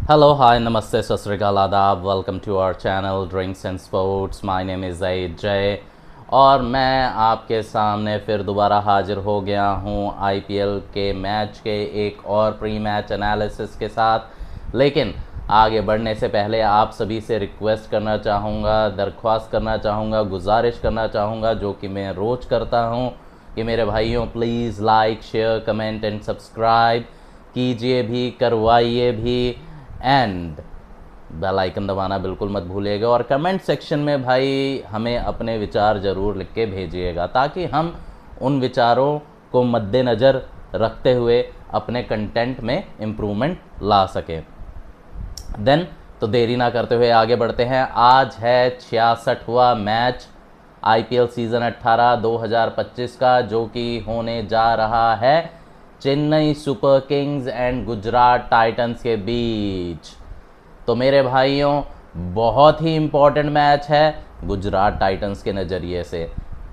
Hello, hi, namaste, sat sri akal, आदाब, welcome to our channel drinks and sports. My name is Zaid Jay और मैं आपके सामने फिर दोबारा हाजिर हो गया हूँ आईपीएल के मैच के एक और प्री मैच एनालिसिस के साथ। लेकिन आगे बढ़ने से पहले आप सभी से रिक्वेस्ट करना चाहूँगा, दरख्वास्त करना चाहूँगा, गुजारिश करना चाहूँगा, जो कि मैं रोज़ करता हूँ कि मेरे भाइयों please like, share, comment and subscribe कीजिए भी, करवाइए भी एंड बेल आइकन दबाना बिल्कुल मत भूलिएगा। और कमेंट सेक्शन में भाई हमें अपने विचार ज़रूर लिख के भेजिएगा ताकि हम उन विचारों को मद्देनज़र रखते हुए अपने कंटेंट में इम्प्रूवमेंट ला सकें। देन तो देरी ना करते हुए आगे बढ़ते हैं। आज है 66वां मैच आईपीएल सीज़न 18 2025 का, जो कि होने जा रहा है Chennai super Kings and Gujarat Titans के बीच। तो मेरे भाइयों बहुत ही इम्पॉर्टेंट मैच है गुजरात टाइटंस के नज़रिए से,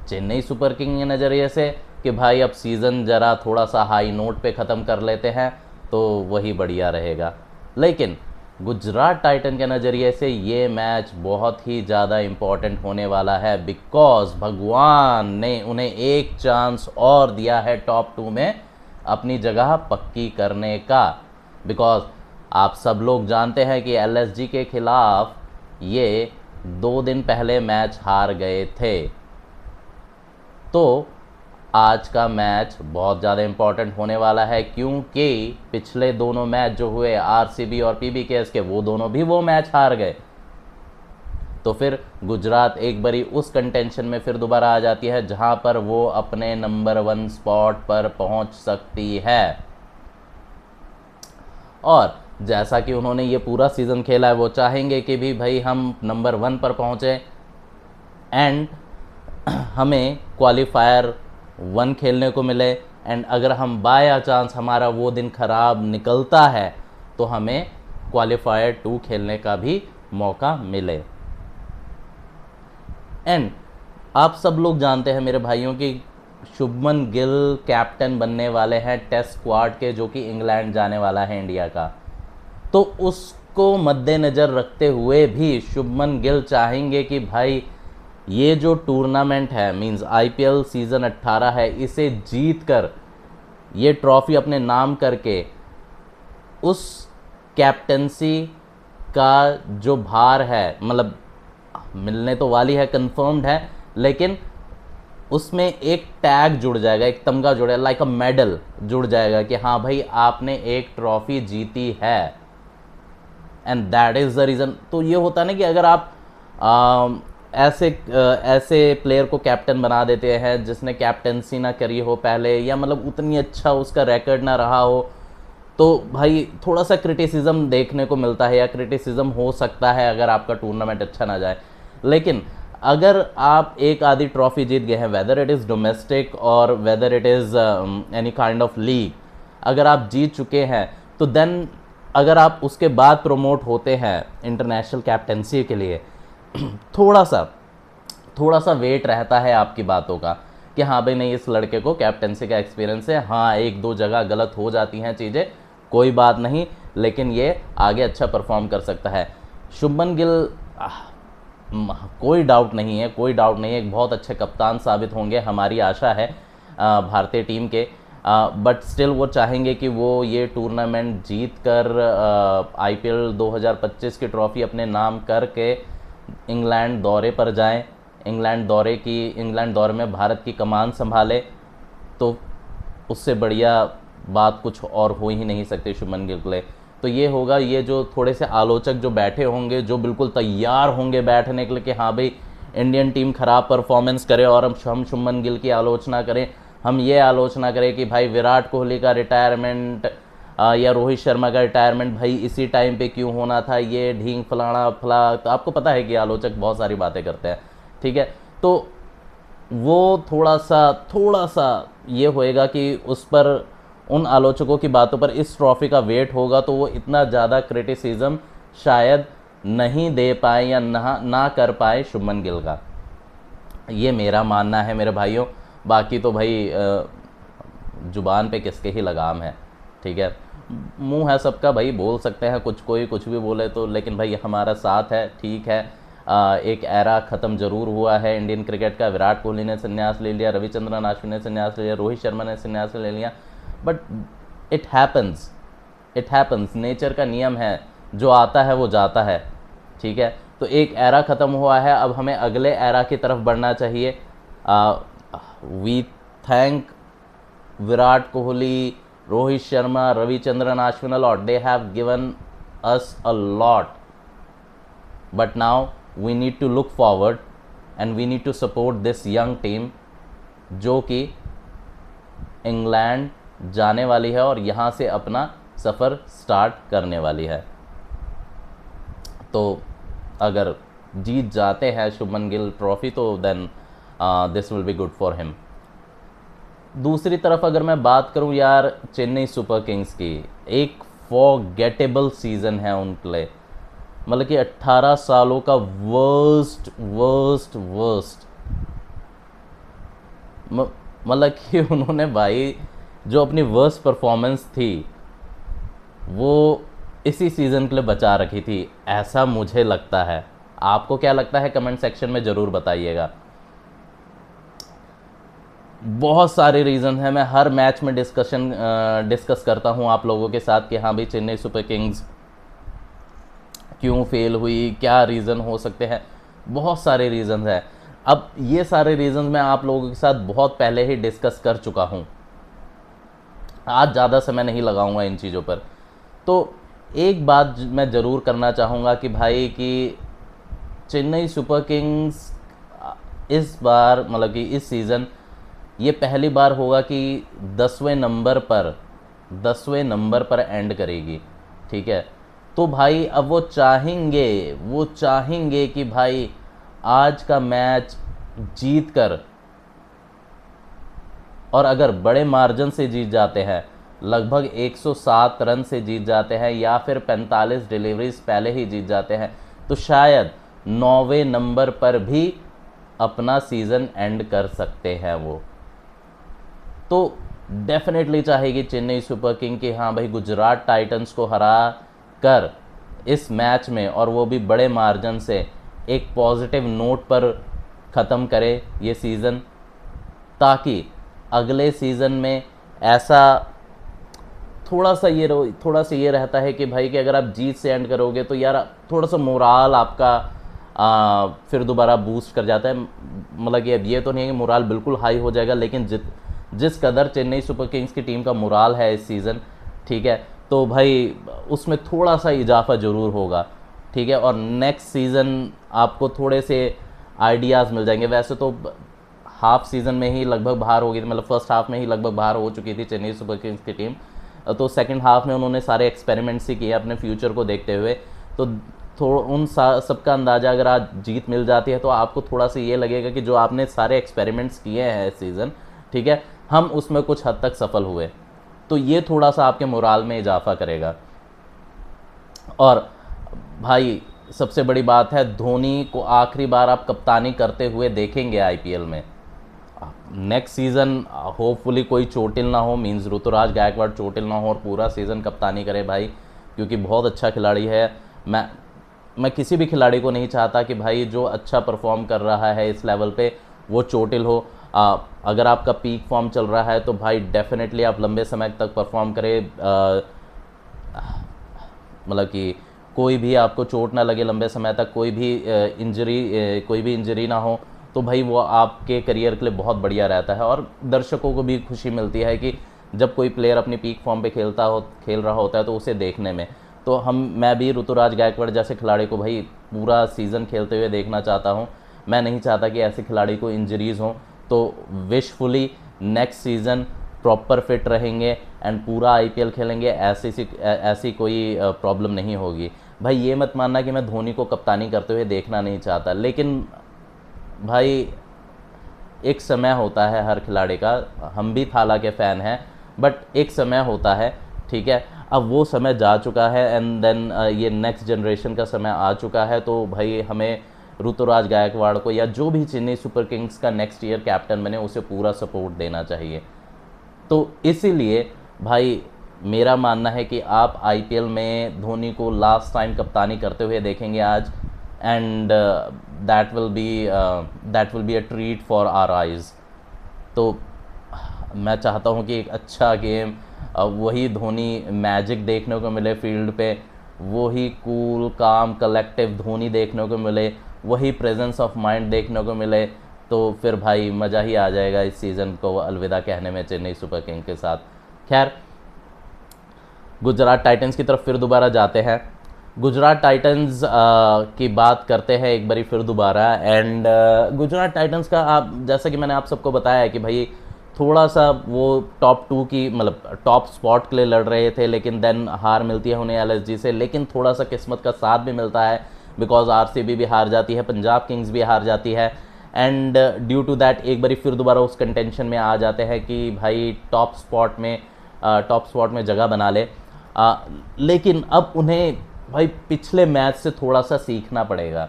चेन्नई सुपर किंग के नज़रिए से कि भाई अब सीज़न ज़रा थोड़ा सा हाई नोट पे ख़त्म कर लेते हैं तो वही बढ़िया रहेगा। लेकिन गुजरात टाइटन के नज़रिए से ये मैच बहुत ही ज़्यादा इम्पॉर्टेंट होने वाला है बिकॉज भगवान ने उन्हें एक चांस और दिया है टॉप 2 में अपनी जगह पक्की करने का। बिकॉज आप सब लोग जानते हैं कि एलएसजी के खिलाफ ये 2 दिन पहले मैच हार गए थे। तो आज का मैच बहुत ज़्यादा इम्पॉर्टेंट होने वाला है क्योंकि पिछले दोनों मैच जो हुए आरसीबी और पीबीकेएस के, वो दोनों भी वो मैच हार गए। तो फिर गुजरात एक बारी उस कंटेंशन में फिर दोबारा आ जाती है जहां पर वो अपने नंबर 1 स्पॉट पर पहुंच सकती है। और जैसा कि उन्होंने ये पूरा सीज़न खेला है, वो चाहेंगे कि भी भाई हम नंबर 1 पर पहुंचे एंड हमें क्वालिफायर 1 खेलने को मिले। एंड अगर हम बाय चांस हमारा वो दिन ख़राब निकलता है तो हमें क्वालिफायर 2 खेलने का भी मौका मिले। एंड आप सब लोग जानते हैं मेरे भाइयों कि शुभमन गिल कैप्टन बनने वाले हैं टेस्ट स्क्वाड के, जो कि इंग्लैंड जाने वाला है इंडिया का। तो उसको मद्देनज़र रखते हुए भी शुभमन गिल चाहेंगे कि भाई ये जो टूर्नामेंट है मींस आईपीएल सीज़न 18 है, इसे जीत कर ये ट्रॉफी अपने नाम करके उस कैप्टनसी का जो भार है, मतलब मिलने तो वाली है, कंफर्म्ड है, लेकिन उसमें एक टैग जुड़ जाएगा, एक तमगा जुड़ेगा, लाइक अ मेडल जुड़ जाएगा कि हाँ भाई आपने एक ट्रॉफी जीती है। And that is the reason. तो ये होता है ना कि अगर आप ऐसे प्लेयर को कैप्टन बना देते हैं जिसने कैप्टनसी ना करी हो पहले, या मतलब उतनी अच्छा उसका रिकॉर्ड ना रहा हो, तो भाई थोड़ा सा क्रिटिसिज्म देखने को मिलता है या क्रिटिसिज्म हो सकता है अगर आपका टूर्नामेंट अच्छा ना जाए। लेकिन अगर आप एक आधी ट्रॉफी जीत गए हैं, वेदर इट इज़ डोमेस्टिक और whether it is any kind of league, अगर आप जीत चुके हैं तो देन अगर आप उसके बाद प्रमोट होते हैं इंटरनेशनल कैप्टनसी के लिए थोड़ा सा वेट रहता है आपकी बातों का कि हाँ भाई नहीं, इस लड़के को कैप्टनसी का एक्सपीरियंस है। हाँ, एक दो जगह गलत हो जाती हैं चीज़ें, कोई बात नहीं, लेकिन ये आगे अच्छा परफॉर्म कर सकता है। शुभमन गिल कोई डाउट नहीं है, एक बहुत अच्छे कप्तान साबित होंगे, हमारी आशा है भारतीय टीम के। बट स्टिल वो चाहेंगे कि वो ये टूर्नामेंट जीत कर आईपीएल 2025 की ट्रॉफ़ी अपने नाम करके इंग्लैंड दौरे पर जाएं, इंग्लैंड दौरे में भारत की कमान संभाले। तो उससे बढ़िया बात कुछ और हो ही नहीं सकती शुभमन गिल के लिए। तो ये होगा, ये जो थोड़े से आलोचक जो बैठे होंगे, जो बिल्कुल तैयार होंगे बैठने के लिए कि हाँ भाई इंडियन टीम ख़राब परफॉर्मेंस करे और हम शुभमन गिल की आलोचना करें, हम ये आलोचना करें कि भाई विराट कोहली का रिटायरमेंट या रोहित शर्मा का रिटायरमेंट भाई इसी टाइम पे क्यों होना था, ये ढींग फलाना फला। तो आपको पता है कि आलोचक बहुत सारी बातें करते हैं, ठीक है। तो वो थोड़ा सा ये होएगा कि उस पर, उन आलोचकों की बातों पर इस ट्रॉफ़ी का वेट होगा, तो वो इतना ज़्यादा क्रिटिसिज्म शायद नहीं दे पाए या ना कर पाए शुभमन गिल का। ये मेरा मानना है मेरे भाइयों। बाकी तो भाई जुबान पे किसके ही लगाम है, ठीक है। मुंह है सबका भाई, बोल सकते हैं कुछ, कोई कुछ भी बोले तो, लेकिन भाई हमारा साथ है, ठीक है। एक एरा ख़त्म ज़रूर हुआ है इंडियन क्रिकेट का। विराट कोहली ने संन्यास ले लिया, रविचंद्रन अश्विन ने संन्यास ले लिया, रोहित शर्मा ने संन्यास ले लिया, but it happens, it happens, nature का नियम है, जो आता है वो जाता है, ठीक है। तो एक एरा ख़त्म हुआ है, अब हमें अगले एरा की तरफ बढ़ना चाहिए। We thank Virat Kohli, Rohit Sharma, Ravichandran Ashwin a lot. They have given us a lot. But now we need to look forward and we need to support this young team जो कि इंग्लैंड जाने वाली है और यहाँ से अपना सफ़र स्टार्ट करने वाली है। तो अगर जीत जाते हैं शुभमन गिल ट्रॉफी तो then this will be good for him. दूसरी तरफ अगर मैं बात करूं यार चेन्नई सुपर किंग्स की, एक फॉरगेटेबल सीज़न है उनके लिए, मतलब कि 18 सालों का वर्स्ट वर्स्ट वर्स्ट, मतलब कि उन्होंने भाई जो अपनी वर्स्ट परफॉर्मेंस थी वो इसी सीज़न के लिए बचा रखी थी, ऐसा मुझे लगता है। आपको क्या लगता है कमेंट सेक्शन में ज़रूर बताइएगा। बहुत सारे रीज़न हैं, मैं हर मैच में डिस्कस करता हूं आप लोगों के साथ कि हाँ भाई चेन्नई सुपर किंग्स क्यों फेल हुई, क्या रीज़न हो सकते हैं, बहुत सारे रीज़न हैं। अब ये सारे रीज़न मैं आप लोगों के साथ बहुत पहले ही डिस्कस कर चुका हूं, आज ज़्यादा समय नहीं लगाऊंगा इन चीज़ों पर। तो एक बात मैं ज़रूर करना चाहूँगा कि भाई कि चेन्नई सुपर किंग्स इस बार, मतलब कि इस सीज़न ये पहली बार होगा कि 10वें नंबर पर एंड करेगी, ठीक है। तो भाई अब वो चाहेंगे कि भाई आज का मैच जीत कर, और अगर बड़े मार्जिन से जीत जाते हैं, लगभग 107 रन से जीत जाते हैं या फिर 45 डिलीवरीज पहले ही जीत जाते हैं, तो शायद 9वें नंबर पर भी अपना सीज़न एंड कर सकते हैं वो। तो डेफिनेटली चाहेगी चेन्नई सुपर किंग कि हाँ भाई गुजरात टाइटंस को हरा कर इस मैच में, और वो भी बड़े मार्जिन से, एक पॉजिटिव नोट पर ख़त्म करे ये सीज़न, ताकि अगले सीज़न में ऐसा थोड़ा सा ये रहता है कि भाई कि अगर आप जीत से एंड करोगे तो यार थोड़ा सा मोराल आपका फिर दोबारा बूस्ट कर जाता है। मतलब कि अब ये तो नहीं है कि मोराल बिल्कुल हाई हो जाएगा, लेकिन जिस कदर चेन्नई सुपर किंग्स की टीम का मोराल है इस सीज़न, ठीक है, तो भाई उसमें थोड़ा सा इजाफा ज़रूर होगा, ठीक है। और नेक्स्ट सीज़न आपको थोड़े से आइडियाज़ मिल जाएंगे। वैसे तो हाफ सीज़न में ही लगभग बाहर हो गई थी, मतलब फर्स्ट हाफ में ही लगभग बाहर हो चुकी थी चेन्नई सुपर किंग्स की टीम, तो सेकंड हाफ में उन्होंने सारे एक्सपेरिमेंट्स ही किए अपने फ्यूचर को देखते हुए। तो उन सबका अंदाज़ा अगर आज जीत मिल जाती है तो आपको थोड़ा सा ये लगेगा कि जो आपने सारे एक्सपेरिमेंट्स किए हैं इस सीज़न, ठीक है, हम उसमें कुछ हद तक सफल हुए, तो ये थोड़ा सा आपके मोराल में इजाफा करेगा। और भाई सबसे बड़ी बात है, धोनी को आखिरी बार आप कप्तानी करते हुए देखेंगे आईपीएल में। नेक्स्ट सीज़न होपफुली कोई चोटिल ना हो, मींस ऋतुराज गायकवाड़ चोटिल ना हो और पूरा सीज़न कप्तानी करे भाई, क्योंकि बहुत अच्छा खिलाड़ी है। मैं किसी भी खिलाड़ी को नहीं चाहता कि भाई जो अच्छा परफॉर्म कर रहा है इस लेवल पे वो चोटिल हो। अगर आपका पीक फॉर्म चल रहा है तो भाई डेफिनेटली आप लंबे समय तक परफॉर्म करें, मतलब कि कोई भी आपको चोट ना लगे लंबे समय तक, कोई भी इंजरी ना हो, तो भाई वो आपके करियर के लिए बहुत बढ़िया रहता है। और दर्शकों को भी खुशी मिलती है कि जब कोई प्लेयर अपनी पीक फॉर्म पे खेल रहा होता है तो उसे देखने में। तो मैं भी ऋतुराज गायकवाड़ जैसे खिलाड़ी को भाई पूरा सीज़न खेलते हुए देखना चाहता हूँ। मैं नहीं चाहता कि ऐसे खिलाड़ी को इंजरीज़ हों, तो विशफुली नेक्स्ट सीज़न प्रॉपर फिट रहेंगे एंड पूरा आईपीएल खेलेंगे, ऐसी कोई प्रॉब्लम नहीं होगी। भाई ये मत मानना कि मैं धोनी को कप्तानी करते हुए देखना नहीं चाहता, लेकिन भाई एक समय होता है हर खिलाड़ी का, हम भी थाला के फ़ैन हैं, बट एक समय होता है, ठीक है। अब वो समय जा चुका है एंड देन ये नेक्स्ट जनरेशन का समय आ चुका है, तो भाई हमें ऋतुराज गायकवाड़ को या जो भी चेन्नई सुपर किंग्स का नेक्स्ट ईयर कैप्टन बने उसे पूरा सपोर्ट देना चाहिए। तो इसीलिए भाई मेरा मानना है कि आप आईपीएल में धोनी को लास्ट टाइम कप्तानी करते हुए देखेंगे आज, and that will be a treat for our eyes. तो मैं चाहता हूँ कि एक अच्छा गेम, वही धोनी मैजिक देखने को मिले फील्ड पे, वही कूल काम कलेक्टिव धोनी देखने को मिले, वही प्रेजेंस ऑफ माइंड देखने को मिले, तो फिर भाई मज़ा ही आ जाएगा इस सीज़न को अलविदा कहने में चेन्नई सुपर किंग के साथ। खैर, गुजरात टाइटंस की तरफ फिर दोबारा जाते हैं। गुजरात टाइटंस की बात करते हैं एक बारी फिर दोबारा। एंड गुजरात टाइटंस का, आप जैसा कि मैंने आप सबको बताया है कि भाई थोड़ा सा वो टॉप 2 की मतलब टॉप स्पॉट के लिए लड़ रहे थे, लेकिन देन हार मिलती है उन्हें एलएसजी से। लेकिन थोड़ा सा किस्मत का साथ भी मिलता है, बिकॉज आरसीबी भी हार जाती है, पंजाब किंग्स भी हार जाती है, एंड ड्यू टू दैट एक बारी फिर दोबारा उस कंटेंशन में आ जाते हैं कि भाई टॉप स्पॉट में जगह बना ले। लेकिन अब उन्हें भाई पिछले मैच से थोड़ा सा सीखना पड़ेगा,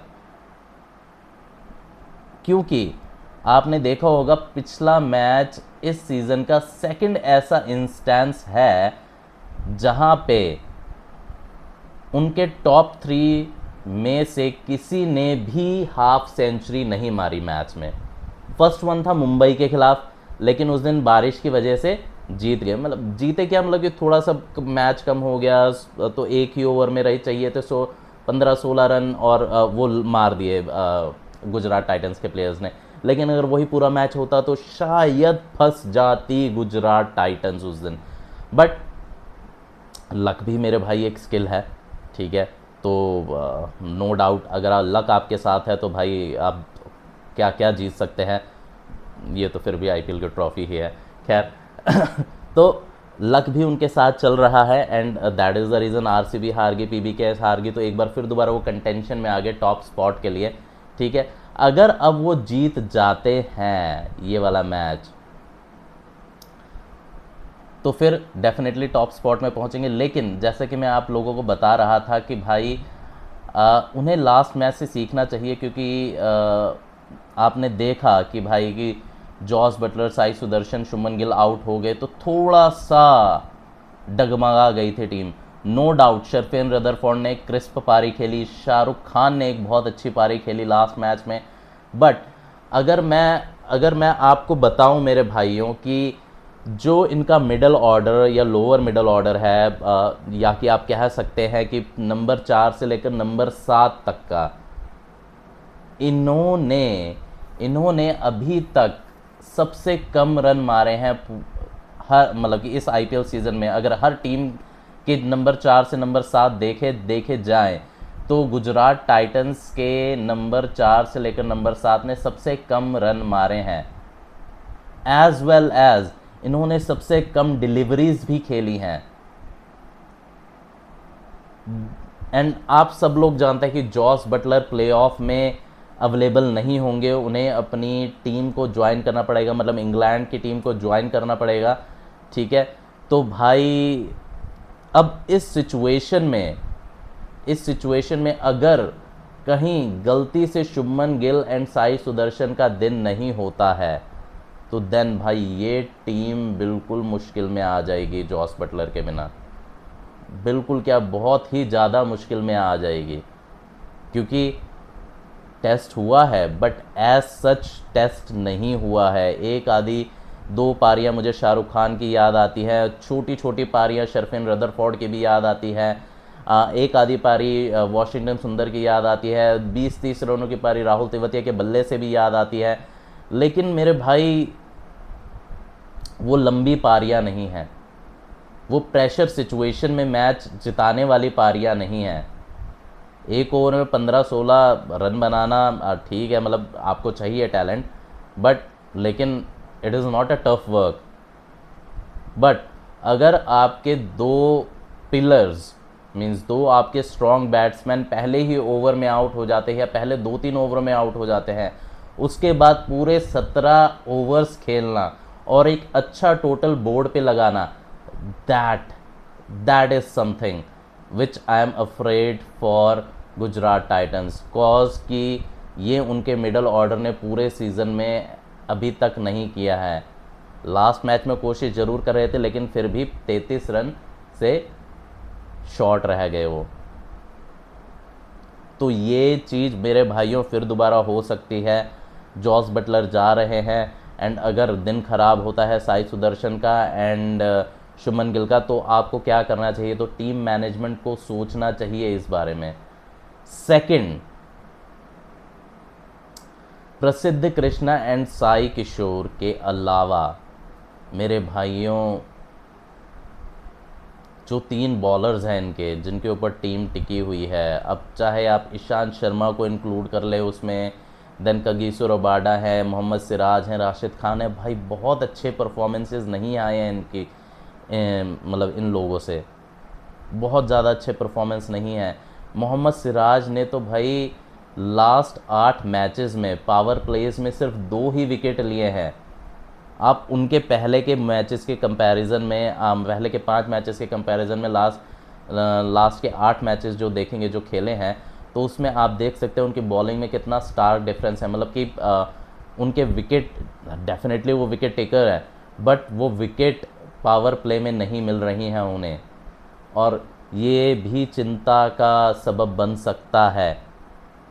क्योंकि आपने देखा होगा पिछला मैच इस सीज़न का सेकंड ऐसा इंस्टेंस है जहां पे उनके टॉप 3 में से किसी ने भी हाफ सेंचुरी नहीं मारी मैच में। फर्स्ट वन था मुंबई के खिलाफ, लेकिन उस दिन बारिश की वजह से जीत गए। मतलब जीते क्या, मतलब कि थोड़ा सा मैच कम हो गया, तो एक ही ओवर में रही चाहिए थे 15-16 रन, और वो मार दिए गुजरात टाइटंस के प्लेयर्स ने। लेकिन अगर वही पूरा मैच होता तो शायद फंस जाती गुजरात टाइटंस उस दिन। बट लक भी मेरे भाई एक स्किल है, ठीक है। तो नो डाउट अगर लक आपके साथ है तो भाई आप क्या क्या जीत सकते हैं, ये तो फिर भी आईपीएल की ट्रॉफी ही है। खैर तो लक भी उनके साथ चल रहा है, and that is the reason RCB हार गई, पीबीके हार गई, तो एक बार फिर दोबारा वो कंटेंशन में आ गए टॉप स्पॉट के लिए, ठीक है। अगर अब वो जीत जाते हैं ये वाला मैच तो फिर डेफिनेटली टॉप स्पॉट में पहुंचेंगे। लेकिन जैसे कि मैं आप लोगों को बता रहा था कि भाई उन्हें लास्ट मैच से सीखना चाहिए, क्योंकि आपने देखा कि भाई कि Jos Buttler, Sai Sudharsan, Shubman Gill out हो गए तो थोड़ा सा डगमगा गई थी टीम। नो डाउट शर्फेन रदरफोर्ड ने क्रिस्प पारी खेली, शाहरुख खान ने एक बहुत अच्छी पारी खेली लास्ट मैच में। बट अगर मैं आपको बताऊं मेरे भाइयों कि जो इनका मिडल ऑर्डर या लोअर मिडल ऑर्डर है, या कि आप कह सकते हैं कि नंबर 4 से लेकर नंबर 7 तक का, इन्होंने अभी तक सबसे कम रन मारे हैं हर, मतलब कि इस आईपीएल सीज़न में। अगर हर टीम के नंबर 4 से नंबर 7 देखे जाएं तो गुजरात टाइटंस के नंबर 4 से लेकर नंबर 7 ने सबसे कम रन मारे हैं, एज वेल एज इन्होंने सबसे कम डिलीवरीज भी खेली हैं। एंड आप सब लोग जानते हैं कि जॉस बटलर प्लेऑफ में अवेलेबल नहीं होंगे, उन्हें अपनी टीम को ज्वाइन करना पड़ेगा, मतलब इंग्लैंड की टीम को ज्वाइन करना पड़ेगा, ठीक है। तो भाई अब इस सिचुएशन में अगर कहीं गलती से शुभमन गिल एंड साई सुदर्शन का दिन नहीं होता है तो देन भाई ये टीम बिल्कुल मुश्किल में आ जाएगी जॉस बटलर के बिना, बिल्कुल क्या बहुत ही ज़्यादा मुश्किल में आ जाएगी। क्योंकि टेस्ट हुआ है बट एज सच टेस्ट नहीं हुआ है। एक आधी 2 पारियां मुझे शाहरुख खान की याद आती है, छोटी छोटी पारियां शर्फिन रदरफोर्ड की भी याद आती है, एक आधी पारी वॉशिंगटन सुंदर की याद आती है, 20-30 रनों की पारी राहुल तेवतिया के बल्ले से भी याद आती है। लेकिन मेरे भाई वो लंबी पारियां नहीं हैं, वो प्रेशर सिचुएशन में मैच जिताने वाली पारियां नहीं हैं। एक ओवर में 15-16 रन बनाना ठीक है, मतलब आपको चाहिए टैलेंट, बट लेकिन it is not a tough work. But अगर आपके 2 पिलर्स मींस 2 आपके स्ट्रॉन्ग बैट्समैन पहले ही ओवर में आउट हो जाते हैं या पहले 2-3 ओवर में आउट हो जाते हैं, उसके बाद पूरे 17 ओवर्स खेलना और एक अच्छा टोटल बोर्ड पे लगाना, that is something which I am afraid for Gujarat Titans, cause कि ये उनके मिडल ऑर्डर ने पूरे सीज़न में अभी तक नहीं किया है। लास्ट मैच में कोशिश ज़रूर कर रहे थे लेकिन फिर भी 33 रन से शॉर्ट रह गए वो। तो ये चीज़ मेरे भाइयों फिर दोबारा हो सकती है। जॉस बटलर जा रहे हैं एंड अगर दिन ख़राब होता है साई सुदर्शन का एंड शुभमन गिल का, तो आपको क्या करना चाहिए? तो टीम मैनेजमेंट को सोचना चाहिए इस बारे में। सेकंड, प्रसिद्ध कृष्णा एंड साई किशोर के अलावा मेरे भाइयों जो 3 बॉलर्स हैं इनके, जिनके ऊपर टीम टिकी हुई है, अब चाहे आप ईशांत शर्मा को इंक्लूड कर ले उसमें, देन कगिसो रबाडा है, मोहम्मद सिराज हैं, राशिद खान है, भाई बहुत अच्छे परफॉर्मेंसेस नहीं आए हैं इनकी, मतलब इन लोगों से बहुत ज़्यादा अच्छे परफॉर्मेंस नहीं है। मोहम्मद सिराज ने तो भाई लास्ट 8 मैचेस में पावर प्लेज में सिर्फ 2 ही विकेट लिए हैं। आप उनके पहले के मैचेस के कंपैरिजन में, पहले के 5 मैचेस के कंपैरिजन में लास्ट के 8 मैचेस जो देखेंगे, जो खेले हैं, तो उसमें आप देख सकते हैं उनकी बॉलिंग में कितना स्टार्क डिफरेंस है। मतलब कि उनके विकेट, डेफिनेटली वो विकेट टेकर है, बट वो विकेट पावर प्ले में नहीं मिल रही हैं उन्हें, और ये भी चिंता का सबब बन सकता है।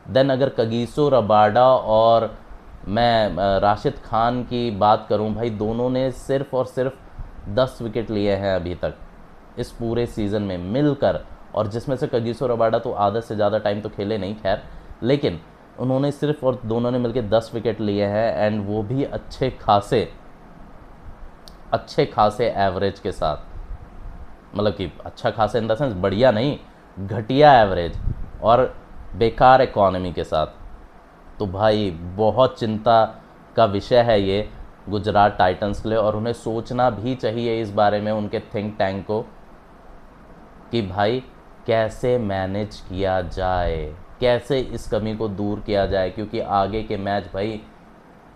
देन अगर कगिसो रबाडा और मैं राशिद खान की बात करूं, भाई दोनों ने सिर्फ और सिर्फ 10 विकेट लिए हैं अभी तक इस पूरे सीज़न में मिलकर, और जिसमें से कगिसो रबाडा तो आधा से ज़्यादा टाइम तो खेले नहीं खैर, लेकिन उन्होंने सिर्फ और दोनों ने मिलकर 10 विकेट लिए हैं एंड वो भी अच्छे खासे एवरेज के साथ। मतलब कि अच्छा खासा इन द सेंस बढ़िया नहीं, घटिया एवरेज और बेकार इकॉनमी के साथ। तो भाई बहुत चिंता का विषय है ये गुजरात टाइटंस के लिए, और उन्हें सोचना भी चाहिए इस बारे में उनके थिंक टैंक को कि भाई कैसे मैनेज किया जाए, कैसे इस कमी को दूर किया जाए, क्योंकि आगे के मैच भाई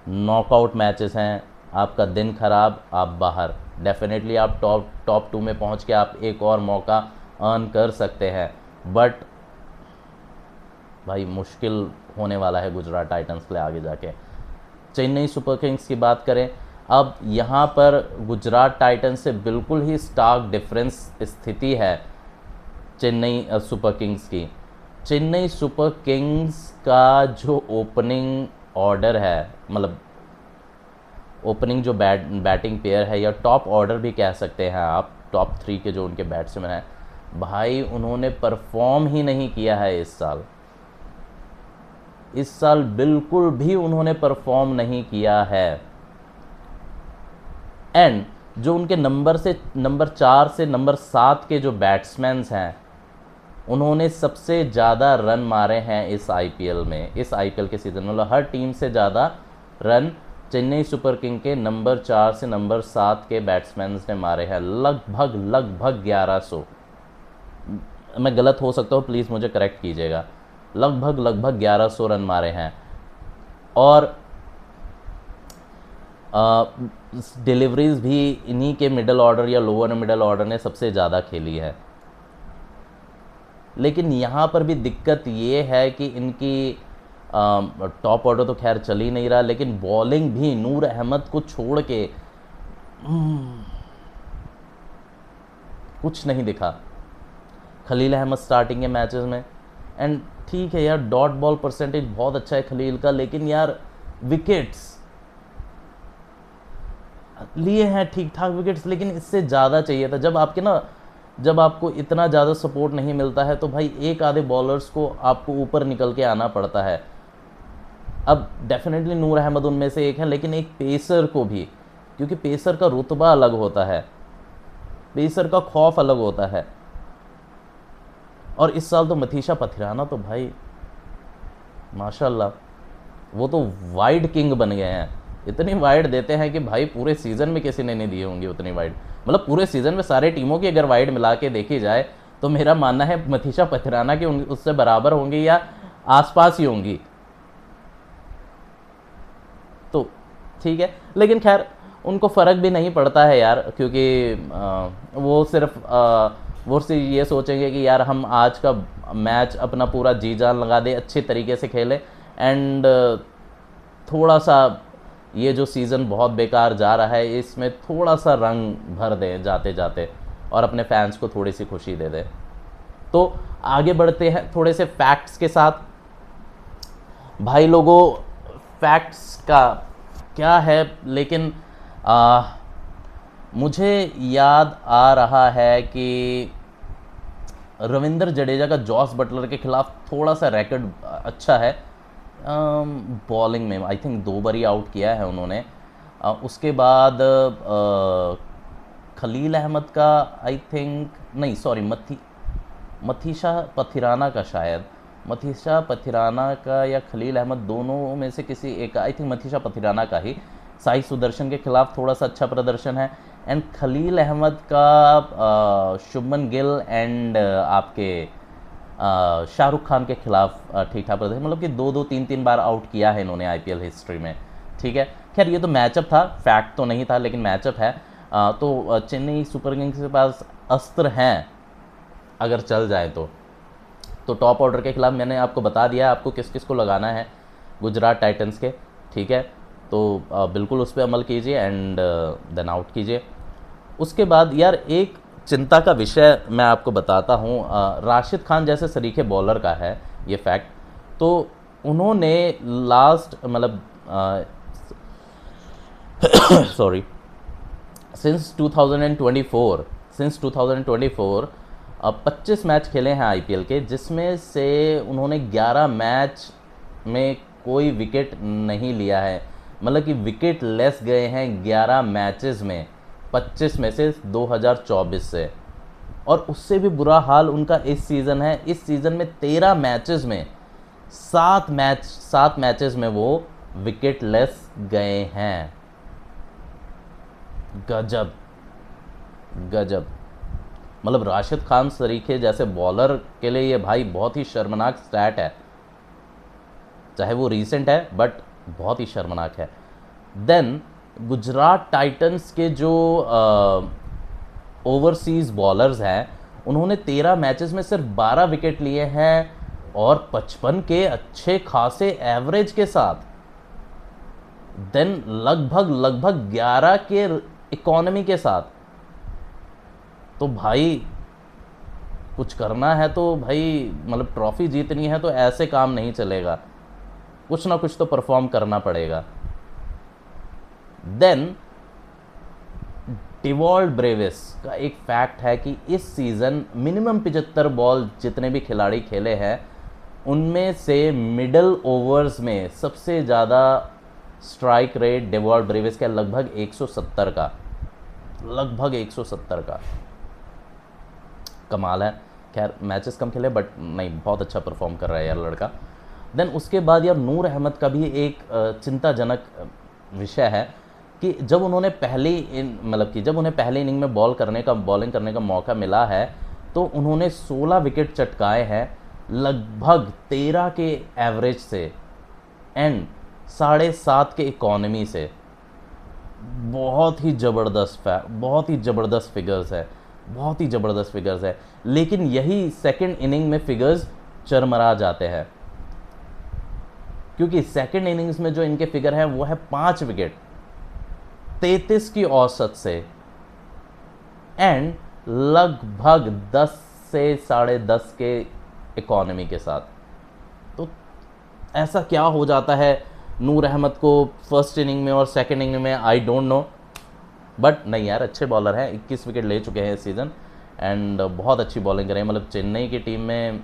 नॉकआउट मैचेस हैं। आपका दिन ख़राब, आप बाहर, डेफिनेटली आप टॉप 2 में पहुंच के आप एक और मौका अर्न कर सकते हैं, बट भाई मुश्किल होने वाला है गुजरात टाइटंस के लिए आगे जाके। चेन्नई सुपर किंग्स की बात करें, अब यहाँ पर गुजरात टाइटंस से बिल्कुल ही स्टार्क डिफरेंस स्थिति है चेन्नई सुपर किंग्स की। चेन्नई सुपर किंग्स का जो ओपनिंग ऑर्डर है, मतलब ओपनिंग जो बैटिंग पेयर है, या टॉप ऑर्डर भी कह सकते हैं आप, टॉप 3 के जो उनके बैट्समैन हैं, भाई उन्होंने परफॉर्म ही नहीं किया है इस साल बिल्कुल भी उन्होंने परफॉर्म नहीं किया है। एंड जो उनके नंबर 4 से नंबर 7 के जो बैट्समैन हैं, उन्होंने सबसे ज़्यादा रन मारे हैं इस आईपीएल के सीज़न में। मतलब हर टीम से ज़्यादा रन चेन्नई सुपर किंग के नंबर 4 से नंबर 7 के बैट्समैन ने मारे हैं, लगभग 1100। मैं गलत हो सकता हूँ, प्लीज़ मुझे करेक्ट कीजिएगा। लगभग 1100 रन मारे हैं, और डिलीवरीज भी इन्हीं के मिडल ऑर्डर या लोअर मिडल ऑर्डर ने सबसे ज़्यादा खेली है। लेकिन यहाँ पर भी दिक्कत ये है कि इनकी टॉप ऑर्डर तो खैर चल ही नहीं रहा, लेकिन बॉलिंग भी नूर अहमद को छोड़ के कुछ नहीं दिखा। खलील अहमद स्टार्टिंग के मैचेस में, एंड ठीक है यार, डॉट बॉल परसेंटेज बहुत अच्छा है खलील का, लेकिन यार विकेट्स लिए हैं, ठीक ठाक विकेट्स, लेकिन इससे ज़्यादा चाहिए था। जब आपको इतना ज़्यादा सपोर्ट नहीं मिलता है, तो भाई एक आधे बॉलर्स को आपको ऊपर निकल के आना पड़ता है। अब डेफिनेटली नूर अहमद उनमें से एक है, लेकिन एक पेसर को भी, क्योंकि पेसर का रुतबा अलग होता है, पेसर का खौफ अलग होता है। और इस साल तो मथीशा पथिराना तो भाई माशाल्लाह, वो तो वाइड किंग बन गए हैं। इतनी वाइड देते हैं कि भाई पूरे सीज़न में किसी ने नहीं दी होंगी उतनी वाइड। मतलब पूरे सीज़न में सारे टीमों की अगर वाइड मिला के देखी जाए, तो मेरा मानना है मथीशा पथिराना की उससे बराबर होंगी या आसपास ही होंगी। तो ठीक है, लेकिन खैर उनको फ़र्क भी नहीं पड़ता है यार, क्योंकि वो सिर्फ ये सोचेंगे कि यार हम आज का मैच अपना पूरा जी जान लगा दे, अच्छे तरीके से खेले, एंड थोड़ा सा ये जो सीज़न बहुत बेकार जा रहा है, इसमें थोड़ा सा रंग भर दें जाते जाते, और अपने फैंस को थोड़ी सी खुशी दे दे। तो आगे बढ़ते हैं थोड़े से फैक्ट्स के साथ। भाई लोगों, फैक्ट्स का क्या है, लेकिन मुझे याद आ रहा है कि रविंद्र जडेजा का जॉस बटलर के खिलाफ थोड़ा सा रिकॉर्ड अच्छा है बॉलिंग में। I think 2 bar he out किया है उन्होंने। उसके बाद खलील अहमद का आई थिंक, नहीं सॉरी, मथीशा पथिराना का, शायद मथीशा पथिराना का या खलील अहमद, दोनों में से किसी एक, आई थिंक मथीशा पथिराना का ही साई सुदर्शन के खिलाफ थोड़ा सा अच्छा प्रदर्शन है। एंड खलील अहमद का शुभमन गिल एंड आपके शाहरुख खान के खिलाफ ठीक ठाक प्रदर्शन, मतलब कि 2-2 3-3 बार आउट किया है इन्होंने आईपीएल हिस्ट्री में। ठीक है, खैर ये तो मैचअप था, फैक्ट तो नहीं था, लेकिन मैचअप है। तो चेन्नई सुपर किंग्स के पास अस्त्र हैं अगर चल जाए तो टॉप ऑर्डर के खिलाफ मैंने आपको बता दिया आपको किस किस को लगाना है, गुजरात टाइटंस के। ठीक है, तो बिल्कुल उस पर अमल कीजिए एंड देन आउट कीजिए। उसके बाद यार एक चिंता का विषय मैं आपको बताता हूँ, राशिद खान जैसे सरीखे बॉलर का है ये फैक्ट। तो उन्होंने लास्ट मतलब सॉरी सिंस 2024 25 मैच खेले हैं आईपीएल के, जिसमें से उन्होंने 11 मैच में कोई विकेट नहीं लिया है। मतलब कि विकेट लेस गए हैं 11 मैचेस में, 25 में से 2024 से। और उससे भी बुरा हाल उनका इस सीज़न है। इस सीज़न में 13 मैचेस में 7 मैचेस में वो विकेट लेस गए हैं। गजब गजब, मतलब राशिद खान सरीखे जैसे बॉलर के लिए ये भाई बहुत ही शर्मनाक स्टैट है, चाहे वो रीसेंट है बट बहुत ही शर्मनाक है। देन गुजरात टाइटंस के जो ओवरसीज़ बॉलर्स हैं, उन्होंने 13 मैचेस में सिर्फ 12 विकेट लिए हैं और 55 के अच्छे खासे एवरेज के साथ। देन लगभग 11 के इकोनॉमी के साथ। तो भाई कुछ करना है तो भाई, मतलब ट्रॉफी जीतनी है तो ऐसे काम नहीं चलेगा, कुछ ना कुछ तो परफॉर्म करना पड़ेगा। देन डिवॉल्ट ब्रेविस का एक फैक्ट है कि इस सीज़न मिनिमम 75 बॉल जितने भी खिलाड़ी खेले हैं, उनमें से मिडल ओवर्स में सबसे ज़्यादा स्ट्राइक रेट डिवॉल्ट ब्रेविस का लगभग 170 का, लगभग 170 का। कमाल है। खैर मैचेस कम खेले बट नहीं, बहुत अच्छा परफॉर्म कर रहा है यार लड़का। देन उसके बाद यार नूर अहमद का भी एक चिंताजनक विषय है कि जब उन्होंने पहली इनिंग में बॉलिंग करने का मौका मिला है, तो उन्होंने 16 विकेट चटकाए हैं लगभग 13 के एवरेज से एंड 7.5 के इकोनॉमी से। बहुत ही ज़बरदस्त फिगर्स है, लेकिन यही सेकंड इनिंग में फिगर्स चरमरा जाते हैं, क्योंकि सेकंड इनिंग्स में जो इनके फिगर हैं वो है 5 विकेट 33 की औसत से एंड लगभग 10 से 10.5 के इकोनॉमी के साथ। तो ऐसा क्या हो जाता है नूर अहमद को फर्स्ट इनिंग में और सेकंड इनिंग में, आई डोंट नो। बट नहीं यार, अच्छे बॉलर हैं, 21 विकेट ले चुके हैं इस सीज़न एंड बहुत अच्छी बॉलिंग करें। मतलब चेन्नई की टीम में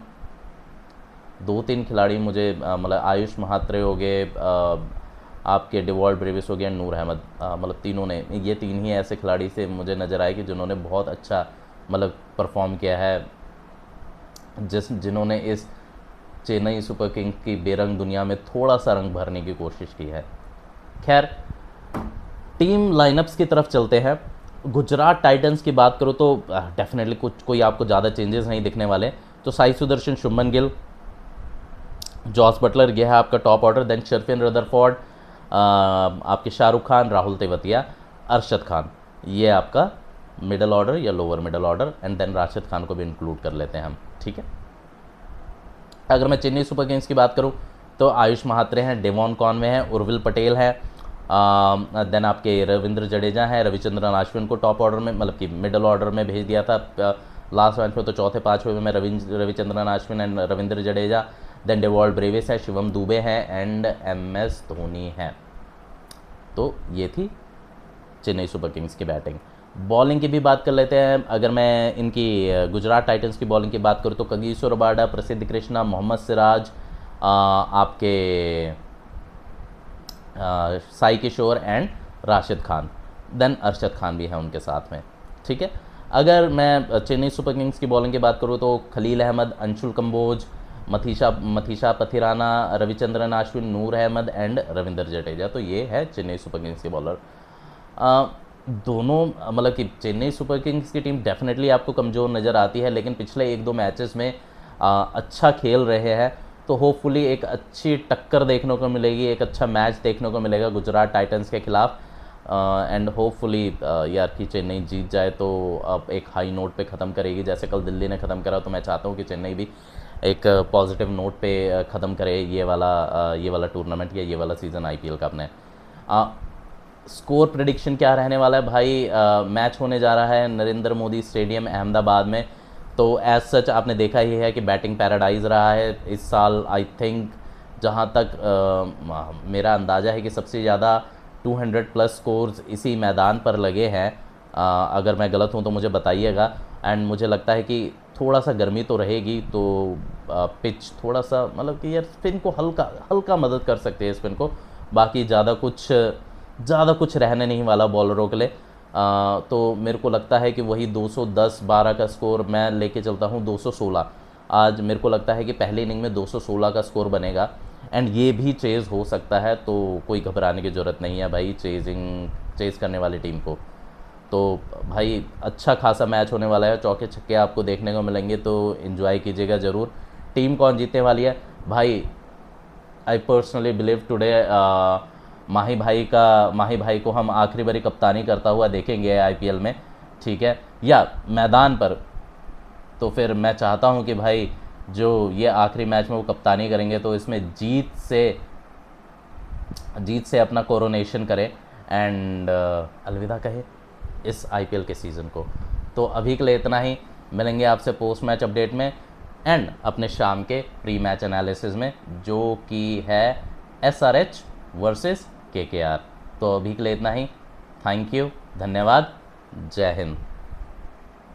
2-3 खिलाड़ी मुझे मतलब आयुष महात्रे हो गए, आपके डिवॉल्ट ब्रेविस हो गया, नूर अहमद, मतलब तीनों ने, ये 3 ही ऐसे खिलाड़ी से मुझे नज़र आए कि जिन्होंने बहुत अच्छा मतलब परफॉर्म किया है, जिन्होंने इस चेन्नई सुपर किंग्स की बेरंग दुनिया में थोड़ा सा रंग भरने की कोशिश की है। खैर टीम लाइनअप्स की तरफ चलते हैं। गुजरात टाइटंस की बात करो तो डेफिनेटली कोई आपको ज़्यादा चेंजेस नहीं दिखने वाले। तो साई सुदर्शन, शुभमन गिल, जॉस बटलर, यह है आपका top order. Then Sherfane Rutherford, आपके शाहरुख खान, राहुल तेवतिया, अरशद खान, ये आपका मिडल ऑर्डर या lower middle order. And then Rashid Khan को भी इंक्लूड कर लेते हैं हम। ठीक है, अगर मैं चेन्नई सुपर किंग्स की बात करूं तो आयुष महात्रे हैं, डेवॉन कॉनवे हैं, उर्विल पटेल है, देन आपके रविंद्र जडेजा हैं, रविचंद्रन अश्विन को टॉप ऑर्डर में मतलब कि मिडल ऑर्डर में भेज दिया था लास्ट मैच में, तो चौथे पाँचवें में Ravichandran Ashwin and Ravindra Jadeja. Then Dewald Brevis है, शिवम दुबे हैं एंड MS धोनी हैं। तो ये थी चेन्नई सुपर किंग्स की बैटिंग। बॉलिंग की भी बात कर लेते हैं। अगर मैं इनकी गुजरात टाइटंस की बॉलिंग की बात करूँ तो कगिसो रबाडा, प्रसिद्ध कृष्णा, मोहम्मद सिराज, आपके साई किशोर एंड राशिद खान, देन अरशद खान भी है उनके साथ में। ठीक है, अगर मैं चेन्नई सुपर किंग्स की बॉलिंग की बात करूँ तो खलील अहमद, अंशुल कंबोज, मथीशा पथिराना, रविचंद्रन अश्विन, नूर अहमद एंड रविंद्र जडेजा। तो ये है चेन्नई सुपर किंग्स के बॉलर। दोनों मतलब कि चेन्नई सुपर किंग्स की टीम डेफिनेटली आपको कमज़ोर नज़र आती है, लेकिन पिछले 1-2 मैचेस में अच्छा खेल रहे हैं, तो होपफुली एक अच्छी टक्कर देखने को मिलेगी, एक अच्छा मैच देखने को मिलेगा गुजरात टाइटंस के खिलाफ। एंड होपफुली यार कि चेन्नई जीत जाए तो अब एक हाई नोट पे ख़त्म करेगी, जैसे कल दिल्ली ने ख़त्म करा। तो मैं चाहता हूँ कि चेन्नई भी एक पॉजिटिव नोट पे ख़त्म करे ये वाला टूर्नामेंट या ये वाला सीज़न IPL का अपने। स्कोर प्रेडिक्शन क्या रहने वाला है भाई? मैच होने जा रहा है नरेंद्र मोदी स्टेडियम अहमदाबाद में, तो एज सच आपने देखा ही है कि बैटिंग पैराडाइज रहा है इस साल। आई थिंक जहाँ तक मेरा अंदाज़ा है कि सबसे ज़्यादा 200+ स्कोर्स इसी मैदान पर लगे हैं। अगर मैं गलत हूँ तो मुझे बताइएगा। एंड मुझे लगता है कि थोड़ा सा गर्मी तो रहेगी, तो पिच थोड़ा सा मतलब कि यार स्पिन को हल्का मदद कर सकते हैं स्पिन को, बाकी ज़्यादा कुछ रहने नहीं वाला बॉलरों के लिए। तो मेरे को लगता है कि वही 210-12 का स्कोर मैं लेके चलता हूँ, 216। आज मेरे को लगता है कि पहले इनिंग में 216 का स्कोर बनेगा एंड ये भी चेज़ हो सकता है, तो कोई घबराने की ज़रूरत नहीं है भाई चेज़ करने वाली टीम को। तो भाई अच्छा खासा मैच होने वाला है, चौके छक्के आपको देखने को मिलेंगे, तो इन्जॉय कीजिएगा ज़रूर। टीम कौन जीतने वाली है भाई? आई पर्सनली बिलीव टुडे माही भाई को हम आखिरी बारी कप्तानी करता हुआ देखेंगे IPL में, ठीक है, या मैदान पर। तो फिर मैं चाहता हूं कि भाई जो ये आखिरी मैच में वो कप्तानी करेंगे तो इसमें जीत से अपना कोरोनेशन करे एंड अलविदा कहे इस IPL के सीज़न को। तो अभी के लिए इतना ही, मिलेंगे आपसे पोस्ट मैच अपडेट में एंड अपने शाम के प्री मैच एनालिसिस में, जो कि है SRH वर्सेस KKR। तो अभी के लिए इतना ही। थैंक यू, धन्यवाद, जय हिंद।